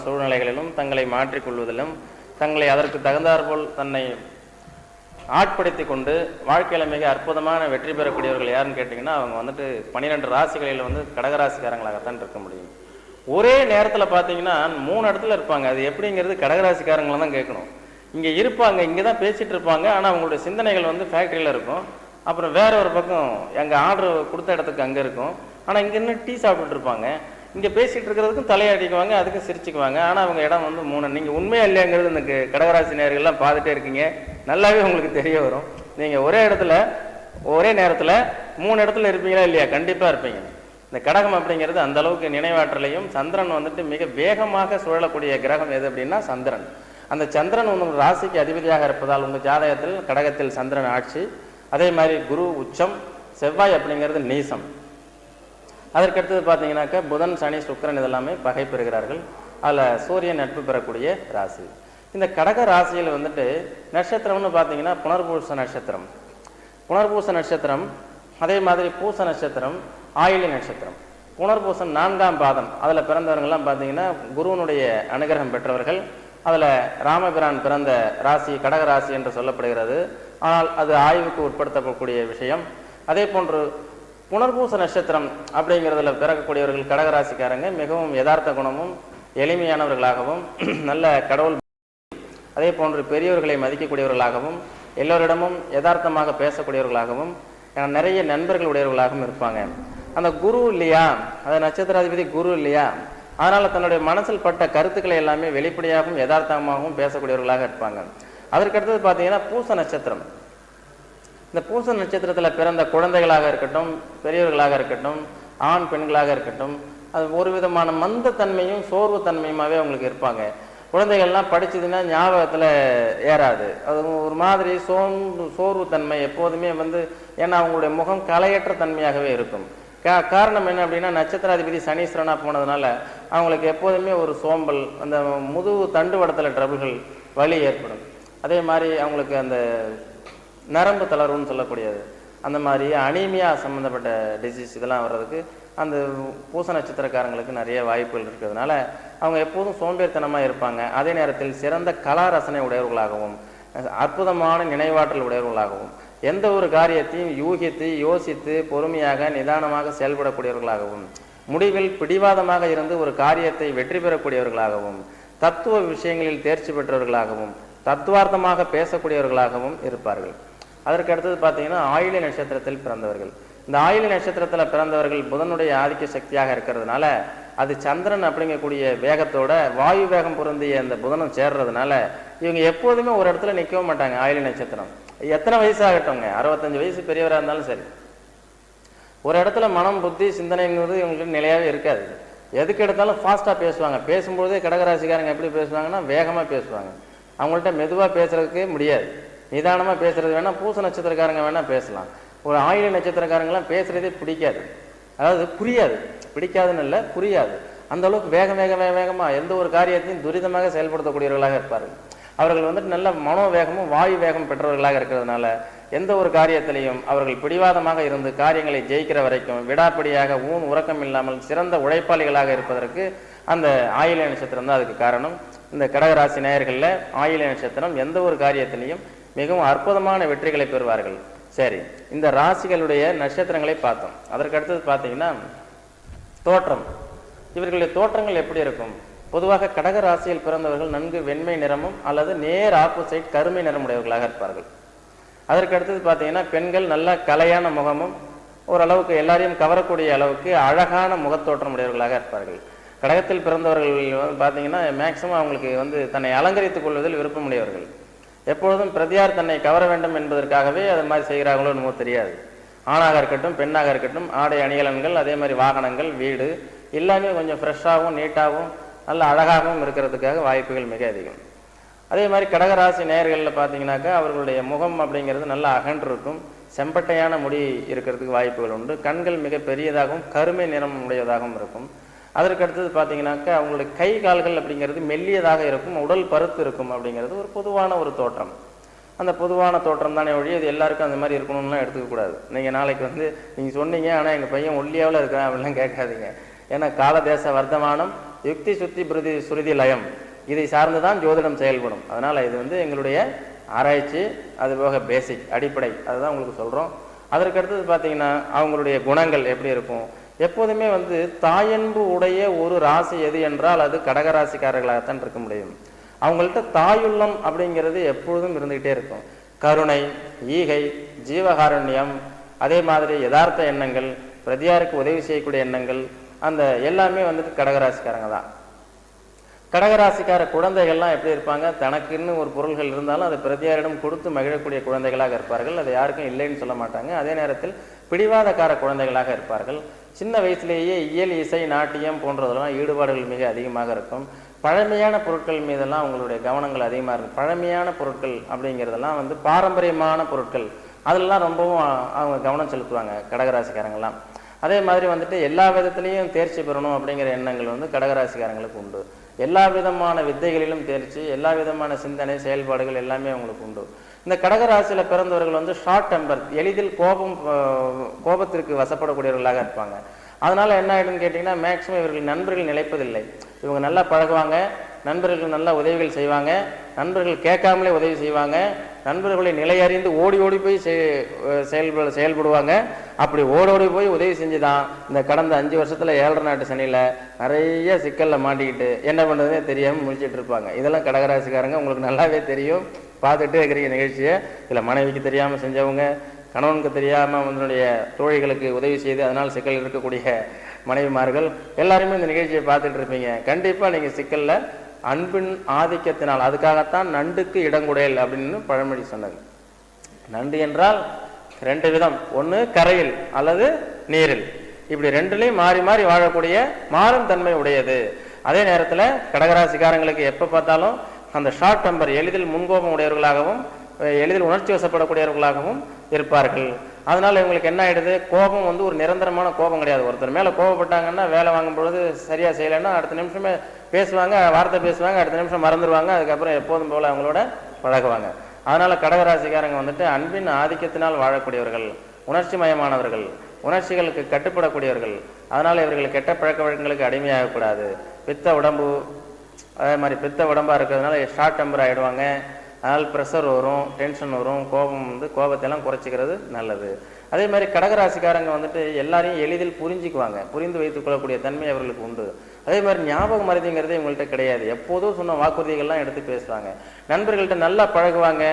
சூழ்நிலைகளிலும் தங்களை மாற்றிக்கொள்வதிலும் தங்களை அதற்கு தகுந்தாற்போல் தன்னை ஆட்படுத்தி கொண்டு வாழ்க்கையில் மிக அற்புதமான வெற்றி பெறக்கூடியவர்கள் யாருன்னு கேட்டிங்கன்னா அவங்க வந்துட்டு 12 ராசிகளில் வந்து கடகராசிக்காரங்களாகத்தான் இருக்க முடியும். ஒரே நேரத்தில் பார்த்தீங்கன்னா 3 இடத்துல இருப்பாங்க. அது எப்படிங்கிறது கடகராசிக்காரங்களை தான் கேட்கணும். இங்கே இருப்பாங்க, இங்கே தான் பேசிகிட்டு இருப்பாங்க, ஆனால் அவங்களுடைய சிந்தனைகள் வந்து ஃபேக்ட்ரியில் இருக்கும். அப்புறம் வேற ஒரு பக்கம் எங்கள் ஆர்டர் கொடுத்த இடத்துக்கு அங்கே இருக்கும். ஆனால் இங்கே இன்னும் டீ சாப்பிட்டுட்டு இருப்பாங்க. இங்கே பேசிகிட்டு இருக்கிறதுக்கும் தலையாடிக்குவாங்க, அதுக்கும் சிரிச்சுக்குவாங்க. ஆனால் அவங்க இடம் வந்து 3. நீங்கள் உண்மையாக இல்லையாங்கிறது இந்த கடகராசி நேயர்கள்லாம் பார்த்துட்டே இருக்கீங்க, நல்லாவே உங்களுக்கு தெரிய வரும். நீங்கள் ஒரே நேரத்தில் 3 இடத்துல இருப்பீங்களா இல்லையா? கண்டிப்பாக இருப்பீங்க. இந்த கடகம் அப்படிங்கிறது அந்த அளவுக்கு நினைவாற்றலையும், சந்திரன் வந்துட்டு மிக வேகமாக சுழலக்கூடிய கிரகம் எது அப்படின்னா சந்திரன். அந்த சந்திரன் உங்கள் ராசிக்கு அதிபதியாக இருப்பதால் உங்கள் ஜாதகத்தில் கடகத்தில் சந்திரன் ஆட்சி. அதே மாதிரி குரு உச்சம், செவ்வாய் அப்படிங்கிறது நீசம். அதற்கடுத்தது பார்த்தீங்கன்னாக்கா புதன், சனி, சுக்கிரன் இதெல்லாமே பகை பெறுகிறார்கள். அதில் சூரியன் நட்பு பெறக்கூடிய ராசி. இந்த கடக ராசியில் வந்துட்டு நட்சத்திரம்னு பார்த்தீங்கன்னா புனர்பூச நட்சத்திரம், அதே மாதிரி பூச நட்சத்திரம், ஆயிலி நட்சத்திரம். புனர்பூசம் 4ஆம் பாதம், அதில் பிறந்தவர்கள்லாம் பார்த்தீங்கன்னா குருவனுடைய அனுகிரகம் பெற்றவர்கள். அதில் ராமபிரான் பிறந்த ராசி கடக ராசி என்று சொல்லப்படுகிறது. ஆனால் அது ஆய்வுக்கு உட்படுத்தக்கூடிய விஷயம். அதே போன்று புனர்பூச நட்சத்திரம் அப்படிங்கிறதுல பிறக்கக்கூடியவர்கள் கடகராசிக்காரங்க மிகவும் யதார்த்த குணமும் எளிமையானவர்களாகவும் நல்ல கடவுள், அதே போன்று பெரியவர்களை மதிக்கக்கூடியவர்களாகவும் எல்லோரிடமும் யதார்த்தமாக பேசக்கூடியவர்களாகவும் நிறைய நண்பர்கள் உடையவர்களாகவும் இருப்பாங்க. அந்த குரு இல்லையா, அந்த நட்சத்திராதிபதி குரு இல்லையா, அதனால் தன்னுடைய மனசில் பட்ட கருத்துக்களை எல்லாமே வெளிப்படையாகவும் யதார்த்தமாகவும் பேசக்கூடியவர்களாக இருப்பாங்க. அதற்கடுத்தது பார்த்தீங்கன்னா பூச நட்சத்திரம். இந்த பூச நட்சத்திரத்தில் பிறந்த குழந்தைகளாக இருக்கட்டும், பெரியவர்களாக இருக்கட்டும், ஆண் பெண்களாக இருக்கட்டும், அது ஒரு விதமான மந்த தன்மையும் சோர்வு தன்மையுமாவே அவங்களுக்கு இருப்பாங்க. குழந்தைகள்லாம் படிச்சதுன்னா ஞாபகத்தில் ஏறாது. அது ஒரு மாதிரி சோர்வு தன்மை எப்போதுமே வந்து, ஏன்னா அவங்களுடைய முகம் கலையற்ற தன்மையாகவே இருக்கும். காரணம் என்ன அப்படின்னா நட்சத்திராதிபதி சனீஸ்வரனாக போனதுனால அவங்களுக்கு எப்போதுமே ஒரு சோம்பல், அந்த முதுகு தண்டுவடத்தில் ட்ரபிள்கள், வலி ஏற்படும். அதே மாதிரி அவங்களுக்கு அந்த நரம்பு தளர்வுன்னு சொல்லக்கூடியது, அந்த மாதிரி அனீமியா சம்மந்தப்பட்ட டிசீஸ் இதெல்லாம் வர்றதுக்கு அந்த பூச நட்சத்திரக்காரங்களுக்கு நிறைய வாய்ப்புகள் இருக்கிறதுனால அவங்க எப்போதும் சோம்பேறித்தனமாக இருப்பாங்க. அதே நேரத்தில் சிறந்த கலா ரசனை உடையவர்களாகவும் அற்புதமான நினைவாற்றல் உடையவர்களாகவும் எந்த ஒரு காரியத்தையும் யூகித்து யோசித்து பொறுமையாக நிதானமாக செயல்படக்கூடியவர்களாகவும் முடிவில் பிடிவாதமாக இருந்து ஒரு காரியத்தை வெற்றி பெறக்கூடியவர்களாகவும் தத்துவ விஷயங்களில் தேர்ச்சி பெற்றவர்களாகவும் தத்துவார்த்தமாக பேசக்கூடியவர்களாகவும் இருப்பார்கள். அதற்கு அடுத்தது பார்த்தீங்கன்னா ஆயிலி நட்சத்திரத்தில் பிறந்தவர்கள். இந்த ஆயிலி நட்சத்திரத்தில் பிறந்தவர்கள் புதனுடைய ஆதிக்க சக்தியாக இருக்கிறதுனால அது சந்திரன் அப்படிங்கக்கூடிய வேகத்தோட வாயு வேகம் பொருந்திய அந்த புதனும் சேர்றதுனால இவங்க எப்போதுமே ஒரு இடத்துல நிற்கவும் மாட்டாங்க. ஆயிலி நட்சத்திரம் எத்தனை வயசாகட்டவங்க, 65 வயசு பெரியவராக இருந்தாலும் சரி, ஒரு இடத்துல மனம் புத்தி சிந்தனைங்கிறது இவங்களுக்கு நிலையாகவே இருக்காது. எதுக்கு எடுத்தாலும் ஃபாஸ்ட்டாக பேசுவாங்க. பேசும்போதே கடகராசிக்காரங்க எப்படி பேசுவாங்கன்னா வேகமாக பேசுவாங்க. அவங்கள்ட்ட மெதுவாக பேசுறதுக்கே முடியாது. நிதானமாக பேசுறது வேணால் பூச நட்சத்திரக்காரங்க வேணால் பேசலாம். ஒரு ஆயிலி நட்சத்திரக்காரங்களாம் பேசுறதே பிடிக்காது, அதாவது புரியாது, பிடிக்காதுன்னு இல்லை புரியாது. அந்த அளவுக்கு வேகமாக எந்த ஒரு காரியத்தையும் துரிதமாக செயல்படுத்தக்கூடியவர்களாக இருப்பார்கள். அவர்கள் வந்துட்டு நல்ல மனோவேகமும் வாயு வேகம் பெற்றவர்களாக இருக்கிறதுனால எந்த ஒரு காரியத்திலையும் அவர்கள் பிடிவாதமாக இருந்து காரியங்களை ஜெயிக்கிற வரைக்கும் விடாப்பிடியாக உறக்கம் இல்லாமல் சிறந்த உழைப்பாளிகளாக இருப்பதற்கு அந்த ஆயிலி நட்சத்திரம் தான் அதுக்கு காரணம். இந்த கடகராசி நேயர்களில் ஆயிலி நட்சத்திரம் எந்த ஒரு காரியத்திலையும் மிகவும் அற்புதமான வெற்றிகளை பெறுவார்கள். சரி, இந்த ராசிகளுடைய நட்சத்திரங்களை பார்த்தோம். அதற்கு அடுத்தது பார்த்தீங்கன்னா தோற்றம். இவர்களுடைய தோற்றங்கள் எப்படி இருக்கும்? பொதுவாக கடக ராசியில் பிறந்தவர்கள் நன்கு வெண்மை நிறமும் அல்லது நேர் ஆப்போசைட் கருமை நிறமுடையவர்களாக இருப்பார்கள். அதற்கு அடுத்தது பார்த்தீங்கன்னா பெண்கள் நல்ல கலையான முகமும் ஓரளவுக்கு எல்லாரையும் கவரக்கூடிய அளவுக்கு அழகான முகத்தோற்றம் உடையவர்களாக இருப்பார்கள். கடகத்தில் பிறந்தவர்கள் பார்த்தீங்கன்னா மேக்சிமம் அவங்களுக்கு வந்து தன்னை அலங்கரித்துக் கொள்வதில் விருப்பமுடையவர்கள். எப்பொழுதும் பிரதியார் தன்னை கவர வேண்டும் என்பதற்காகவே அது மாதிரி செய்கிறாங்களோ என்னமோ தெரியாது. ஆணாக இருக்கட்டும் பெண்ணாக இருக்கட்டும் ஆடை அணிகலன்கள், அதே மாதிரி வாகனங்கள், வீடு எல்லாமே கொஞ்சம் ஃப்ரெஷ்ஷாகவும் நீட்டாகவும் நல்ல அழகாகவும் இருக்கிறதுக்காக வாய்ப்புகள் மிக அதிகம். அதே மாதிரி கடகராசி நேயர்களில் பார்த்தீங்கன்னாக்கா அவர்களுடைய முகம் அப்படிங்கிறது நல்லா அகன்றிருக்கும், செம்பட்டையான முடி இருக்கிறதுக்கு வாய்ப்புகள் உண்டு. கண்கள் மிக பெரியதாகவும் கருமை நிறம் உடையதாகவும் இருக்கும். அதற்கு அடுத்தது பார்த்தீங்கன்னாக்கா அவங்களுடைய கை கால்கள் அப்படிங்கிறது மெல்லியதாக இருக்கும், உடல் பருத்து இருக்கும் அப்படிங்கிறது ஒரு பொதுவான ஒரு தோற்றம். அந்த பொதுவான தோற்றம் தானே ஒழிய இது எல்லாருக்கும் அந்த மாதிரி இருக்கணும்லாம் எடுத்துக்கக்கூடாது. நீங்கள் நாளைக்கு வந்து நீங்கள் சொன்னீங்க ஆனால் எங்கள் பையன் ஒல்லியாவில் இருக்கிறான் அப்படிலாம் கேட்காதீங்க. ஏன்னா காலதேச வர்த்தமானம் யுக்தி சுத்தி பிருதி சுருதி லயம் இதை சார்ந்துதான் ஜோதிடம் செயல்படும். அதனால இது வந்து எங்களுடைய ஆராய்ச்சி, அது போக பேசிக் அடிப்படை, அதுதான் உங்களுக்கு சொல்றோம். அதற்கு அடுத்தது பார்த்தீங்கன்னா அவங்களுடைய குணங்கள் எப்படி இருக்கும். எப்போதுமே வந்து தாயன்பு உடைய ஒரு ராசி எது என்றால் அது கடகராசிக்காரர்களாகத்தான் இருக்க முடியும். அவங்கள்ட்ட தாயுள்ளம் அப்படிங்கிறது எப்பொழுதும் இருந்துகிட்டே இருக்கும். கருணை, ஈகை, ஜீவகாருண்யம், அதே மாதிரி யதார்த்த எண்ணங்கள், பிரதியாருக்கு உதவி செய்யக்கூடிய எண்ணங்கள், அந்த எல்லாமே வந்துட்டு கடகராசிக்காரங்க தான். கடகராசிக்கார குழந்தைகள்லாம் எப்படி இருப்பாங்க, தனக்குன்னு ஒரு பொருள்கள் இருந்தாலும் அதை பிரதியாரிடம் கொடுத்து மகிழக்கூடிய குழந்தைகளாக இருப்பார்கள். அது யாருக்கும் இல்லைன்னு சொல்ல மாட்டாங்க. அதே நேரத்தில் பிடிவாதக்கார குழந்தைகளாக இருப்பார்கள். சின்ன வயசுலேயே இயல், இசை, நாட்டியம் போன்றதெல்லாம் ஈடுபாடுகள் மிக அதிகமாக இருக்கும். பழமையான பொருட்கள் மீதெல்லாம் அவங்களுடைய கவனங்கள் அதிகமாக இருக்கும். பழமையான பொருட்கள் அப்படிங்கிறதெல்லாம் வந்து பாரம்பரியமான பொருட்கள், அதெல்லாம் ரொம்பவும் அவங்க கவனம் செலுத்துவாங்க கடகராசிக்காரங்கெல்லாம். அதே மாதிரி வந்துட்டு எல்லா விதத்துலேயும் தேர்ச்சி பெறணும் அப்படிங்கிற எண்ணங்கள் வந்து கடகராசிக்காரங்களுக்கு உண்டு. எல்லா விதமான வித்தைகளிலும் தேர்ச்சி, எல்லா விதமான சிந்தனை செயல்பாடுகள் எல்லாமே அவங்களுக்கு உண்டு. இந்த கடகராசியில் பிறந்தவர்கள் வந்து ஷார்ட் டெம்பர், எளிதில் கோபத்திற்கு வசப்படக்கூடியவர்களாக இருப்பாங்க. அதனால என்ன ஆகிடுன்னு கேட்டிங்கன்னா மேக்சிமம் இவர்கள் நண்பர்கள் நிலைப்பதில்லை. இவங்க நல்லா பழகுவாங்க, நண்பர்கள் நல்லா உதவிகள் செய்வாங்க, நண்பர்கள் கேட்காமலே உதவி செய்வாங்க, நண்பர்களை நிலையறிந்து ஓடி ஓடி போய் செயல்படுவாங்க. அப்படி ஓடோடி போய் உதவி செஞ்சுதான் இந்த கடந்த 5 வருஷத்துல 7.5 நாட்டு சனியில நிறைய சிக்கல்ல மாட்டிக்கிட்டு என்ன பண்றதுன்னே தெரியாம முடிச்சிட்டு இருப்பாங்க. இதெல்லாம் கடகராசிக்காரங்க, உங்களுக்கு நல்லாவே தெரியும், பார்த்துட்டே இருக்கிறீங்க நிகழ்ச்சியை. இதுல மனைவிக்கு தெரியாம செஞ்சவங்க, கணவனுக்கு தெரியாம அவனுடைய தோழிகளுக்கு உதவி செய்து அதனால் சிக்கல் இருக்கக்கூடிய மனைவிமார்கள் எல்லாருமே இந்த நிகழ்ச்சியை பார்த்துட்டு இருப்பீங்க. கண்டிப்பா நீங்க சிக்கல்ல அன்பின் ஆதிக்கத்தினால், அதுக்காகத்தான் நண்டுக்கு இடங்குடையல் அப்படின்னு பழமொழி சொன்னது. நண்டு என்றால் 2 விதம், ஒன்று கரையில் அல்லது நீரில், இப்படி 2லையும் மாறி மாறி வாழக்கூடிய மாறும் தன்மை உடையது. அதே நேரத்தில் கடகராசிக்காரங்களுக்கு எப்போ பார்த்தாலும் அந்த ஷார்ட் டெம்பர், எளிதில் முன்கோபம் உடையவர்களாகவும் எளிதில் உணர்ச்சி வசப்படக்கூடியவர்களாகவும் இருப்பார்கள். அதனால இவங்களுக்கு என்ன ஆயிடுது, கோபம் வந்து ஒரு நிரந்தரமான கோபம் கிடையாது. ஒருத்தர் மேல கோபப்பட்டாங்கன்னா வேலை வாங்கும் பொழுது சரியா செய்யலைன்னா அடுத்த நிமிஷமே பேசுவாங்க, வார்த்தை பேசுவாங்க, அடுத்த நிமிஷம் மறந்துடுவாங்க, அதுக்கப்புறம் எப்போதும் போல அவங்களோட பழகுவாங்க. அதனால கடகராசிக்காரங்க வந்துட்டு அன்பின் ஆதிக்கத்தினால் வாழக்கூடியவர்கள், உணர்ச்சி மயமானவர்கள், உணர்ச்சிகளுக்கு கட்டுப்படக்கூடியவர்கள். அதனால இவர்கள் கெட்ட பழக்க வழக்கங்களுக்கு அடிமையாகக்கூடாது. பித்த உடம்பு, அதே மாதிரி பித்த உடம்பா இருக்கிறதுனால ஷார்ட் டெம்பர் ஆகிடுவாங்க. அதனால் ப்ரெஷர் வரும், டென்ஷன் வரும், கோபம் வந்து கோபத்தையெல்லாம் குறைச்சிக்கிறது நல்லது. அதே மாதிரி கடகராசிக்காரங்க வந்துட்டு எல்லாரையும் எளிதில் புரிஞ்சுக்குவாங்க, புரிந்து வைத்துக் கொள்ளக்கூடிய தன்மை அவர்களுக்கு உண்டு. அதே மாதிரி ஞாபக மறதிங்கிறது இவங்கள்ட்ட கிடையாது. எப்போதும் சொன்ன வாக்குறுதிகள்லாம் எடுத்து பேசுவாங்க. நண்பர்கள்ட்ட நல்லா பழகுவாங்க.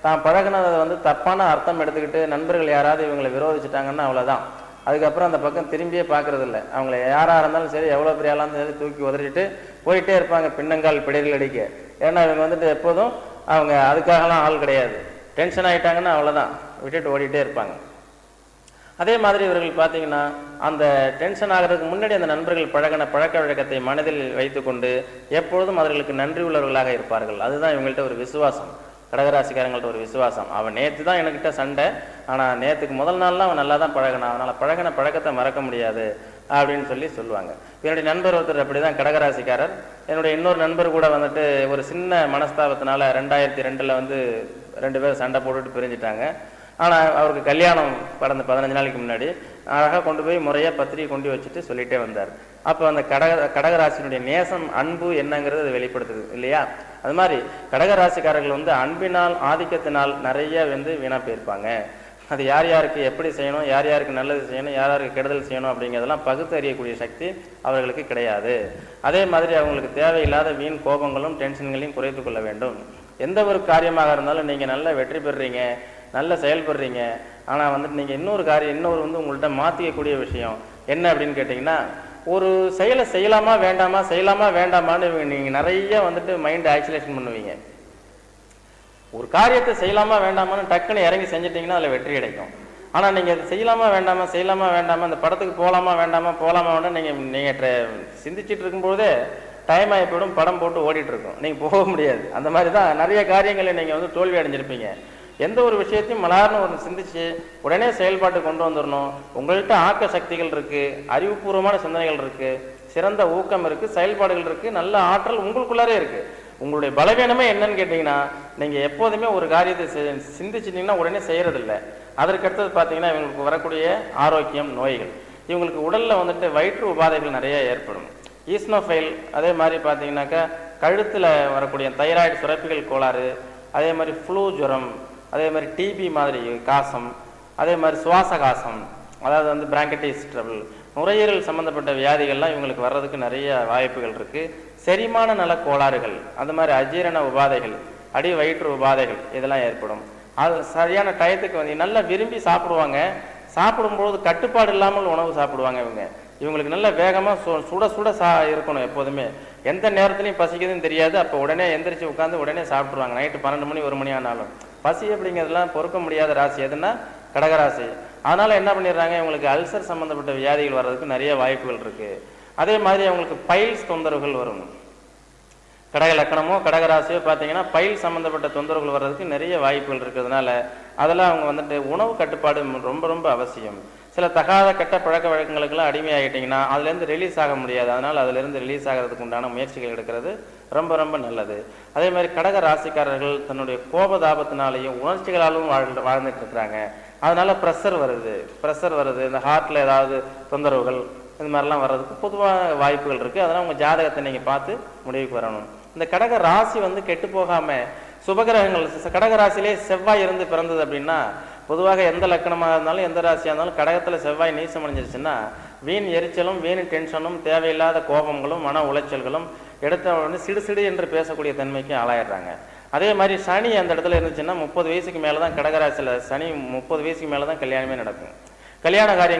தான் பழகினதை வந்து தப்பான அர்த்தம் எடுத்துக்கிட்டு நண்பர்கள் யாராவது இவங்களை விரோதிச்சுட்டாங்கன்னா அவ்வளோதான். அதுக்கப்புறம் அந்த பக்கம் திரும்பியே பார்க்கறது இல்லை. அவங்கள யாராக இருந்தாலும் சரி, எவ்வளோ பெரிய ஆளாக இருந்தாலும் தூக்கி உதறிட்டு போயிட்டே இருப்பாங்க, பின்னங்கால் பிடைகள் அடிக்க. ஏன்னா இவங்க வந்துட்டு எப்போதும் அவங்க அதுக்காகலாம் ஆள் கிடையாது. டென்ஷன் ஆகிட்டாங்கன்னா அவ்வளோதான், விட்டுட்டு ஓடிட்டே இருப்பாங்க. அதே மாதிரி இவர்கள் பார்த்தீங்கன்னா அந்த டென்ஷன் ஆகிறதுக்கு முன்னாடி அந்த நண்பர்கள் பழகின பழக்க வழக்கத்தை மனதில் வைத்துக்கொண்டு எப்பொழுதும் அவர்களுக்கு நன்றி உள்ளவர்களாக இருப்பார்கள். அதுதான் இவங்கள்ட்ட ஒரு விசுவாசம், கடகராசிக்காரங்கள்ட்ட ஒரு விசுவாசம். அவன் நேற்று தான் என்கிட்ட சண்டை, ஆனால் நேற்றுக்கு முதல் நாள்லாம் அவன் நல்லா தான் பழகினான், அதனால் பழகின பழக்கத்தை மறக்க முடியாது அப்படின்னு சொல்லுவாங்க. என்னுடைய நண்பர் ஒருத்தர் அப்படி தான் கடகராசிக்காரர். என்னுடைய இன்னொரு நண்பர் கூட வந்துட்டு ஒரு சின்ன மனஸ்தாபத்தினால 2002 வந்து 2 பேரும் சண்டை போட்டுட்டு பிரிஞ்சுட்டாங்க. ஆனால் அவருக்கு கல்யாணம் கடந்த 15 நாளைக்கு முன்னாடி அழகாக கொண்டு போய் முறையாக பத்திரிகை கொண்டு வச்சுட்டு சொல்லிகிட்டே வந்தார். அப்போ அந்த கடகராசினுடைய நேசம், அன்பு என்னங்கிறது அது வெளிப்படுத்துது இல்லையா? அது மாதிரி கடகராசிக்காரர்கள் வந்து அன்பினால் ஆதிக்கத்தினால் நிறைய வந்து வீணாக போயிருப்பாங்க. அது யார் யாருக்கு எப்படி செய்யணும், யார் யாருக்கு நல்லது செய்யணும், யார் யாருக்கு கெடுதல் செய்யணும் அப்படிங்கிறதெல்லாம் பகுத்து அறியக்கூடிய சக்தி அவர்களுக்கு கிடையாது. அதே மாதிரி அவங்களுக்கு தேவையில்லாத வீண் கோபங்களும் டென்ஷன்களையும் குறைத்து கொள்ள வேண்டும். எந்த ஒரு காரியமாக இருந்தாலும் நீங்கள் நல்ல வெற்றி பெறுறீங்க, நல்ல செயல்படுறீங்க. ஆனால் வந்துட்டு நீங்கள் இன்னொரு வந்து உங்கள்கிட்ட மாற்றிக்கக்கூடிய விஷயம் என்ன அப்படின்னு கேட்டிங்கன்னா, ஒரு செயலை செய்யலாமா வேண்டாமான்னு நீங்கள் நிறைய வந்துட்டு மைண்ட் ஆக்சிலேஷன் பண்ணுவீங்க. ஒரு காரியத்தை செய்யலாமா வேண்டாமான்னு டக்குன்னு இறங்கி செஞ்சிட்டிங்கன்னா அதில் வெற்றி கிடைக்கும். ஆனால் நீங்கள் அது செய்யலாமா வேண்டாமா அந்த படத்துக்கு போகலாமா வேண்டாம் நீங்கள் சிந்திச்சுட்டு இருக்கும்போதே டைம் ஆகி போய்டும், படம் போட்டு ஓடிட்டு இருக்கும், நீங்கள் போக முடியாது. அந்த மாதிரி தான் நிறைய காரியங்களை நீங்கள் வந்து தோல்வி அடைஞ்சிருப்பீங்க. எந்த ஒரு விஷயத்தையும் மலார்னு ஒரு சிந்திச்சு உடனே செயல்பாட்டு கொண்டு வந்துடணும். உங்கள்கிட்ட ஆக்க சக்திகள் இருக்கு, அறிவுபூர்வமான சிந்தனைகள் இருக்கு, சிறந்த ஊக்கம் இருக்கு, செயல்பாடுகள் இருக்கு, நல்ல ஆற்றல் உங்களுக்குள்ளாரே இருக்கு. உங்களுடைய பலவீனமே என்னன்னு கேட்டீங்கன்னா, நீங்க எப்போதுமே ஒரு காரியத்தை சிந்திச்சிட்டீங்கன்னா உடனே செய்யறதில்லை. அதற்கு அடுத்தது பார்த்தீங்கன்னா இவங்களுக்கு வரக்கூடிய ஆரோக்கியம், நோய்கள், இவங்களுக்கு உடல்ல வந்துட்டு வயிற்று உபாதைகள் நிறைய ஏற்படும். ஈஸ்னோஃபைல், அதே மாதிரி பார்த்தீங்கன்னாக்கா கழுத்தில் வரக்கூடிய தைராய்டு சுரப்பிகள் கோளாறு, அதே மாதிரி ஃப்ளூ ஜுரம், அதே மாதிரி டிபி மாதிரி காசம், அதே மாதிரி சுவாச காசம், அதாவது வந்து பிராங்கடைட்டிஸ் ட்ரபிள், நுரையீரல் சம்மந்தப்பட்ட வியாதிகள்லாம் இவங்களுக்கு வர்றதுக்கு நிறைய வாய்ப்புகள் இருக்குது. செரிமான நல கோளாறுகள், அது மாதிரி அஜீரண உபாதைகள், அடி வயிற்று உபாதைகள் இதெல்லாம் ஏற்படும். அது சரியான டயத்துக்கு வந்து நல்லா விரும்பி சாப்பிடுவாங்க. சாப்பிடும்போது கட்டுப்பாடு இல்லாமல் உணவு சாப்பிடுவாங்க. இவங்களுக்கு நல்ல வேகமாக சுட சுட இருக்கணும். எப்போதுமே எந்த நேரத்துலையும் பசிக்குதுன்னு தெரியாது. அப்போ உடனே எந்திரிச்சு உட்காந்து உடனே சாப்பிட்ருவாங்க. நைட்டு 12 மணி 1 மணி ஆனாலும். பசி அப்படிங்கிறதுலாம் பொறுக்க முடியாத ராசி எதுன்னா கடகராசி. அதனால் என்ன பண்ணிடுறாங்க, இவங்களுக்கு அல்சர் சம்மந்தப்பட்ட வியாதிகள் வர்றதுக்கு நிறைய வாய்ப்புகள் இருக்குது. அதே மாதிரி அவங்களுக்கு பைல்ஸ் தொந்தரவுகள் வரும். கடக லக்கணமோ கடகராசியோ பார்த்தீங்கன்னா பைல் சம்மந்தப்பட்ட தொந்தரவுகள் வர்றதுக்கு நிறைய வாய்ப்புகள் இருக்கிறதுனால அதெல்லாம் அவங்க வந்துட்டு உணவு கட்டுப்பாடு ரொம்ப ரொம்ப அவசியம். சில தகாத கெட்ட பழக்க வழக்கங்களுக்கெல்லாம் அடிமையாகிட்டிங்கன்னா அதுலேருந்து ரிலீஸ் ஆக முடியாது. அதனால் அதிலிருந்து ரிலீஸ் ஆகிறதுக்கு உண்டான முயற்சிகள் எடுக்கிறது ரொம்ப ரொம்ப நல்லது. அதே மாதிரி கடக ராசிக்காரர்கள் தன்னுடைய கோபதாபத்தினாலேயும் உணர்ச்சிகளாலும் வாழ்ந்துட்டு இருக்கிறாங்க. அதனால ப்ரெஷர் வருது, இந்த ஹார்ட்டில் ஏதாவது தொந்தரவுகள் இது மாதிரிலாம் வர்றதுக்கு பொதுவாக வாய்ப்புகள் இருக்குது. அதனால் உங்கள் ஜாதகத்தை நீங்கள் பார்த்து முடிவுக்கு வரணும். இந்த கடக ராசி வந்து கெட்டு போகாமல் சுபகிரகங்கள் கடக ராசியிலே செவ்வாய் இருந்து பிறந்தது அப்படின்னா, பொதுவாக எந்த லக்கணமாக இருந்தாலும் எந்த ராசியாக இருந்தாலும் கடகத்தில் செவ்வாய் நீசம் அடைஞ்சிருச்சுன்னா வீண் எரிச்சலும் வீண் டென்ஷனும் தேவையில்லாத கோபங்களும் மன உளைச்சல்களும் எடுத்த உடனே சிடு என்று பேசக்கூடிய தன்மைக்கு ஆளாயிடுறாங்க. அதே மாதிரி சனி அந்த இடத்துல இருந்துச்சுன்னா 30 வயசுக்கு மேலே தான் கடகராசியில் சனி 30 வயசுக்கு மேலே தான் கல்யாணமே நடக்கும். கல்யாண காரியங்கள்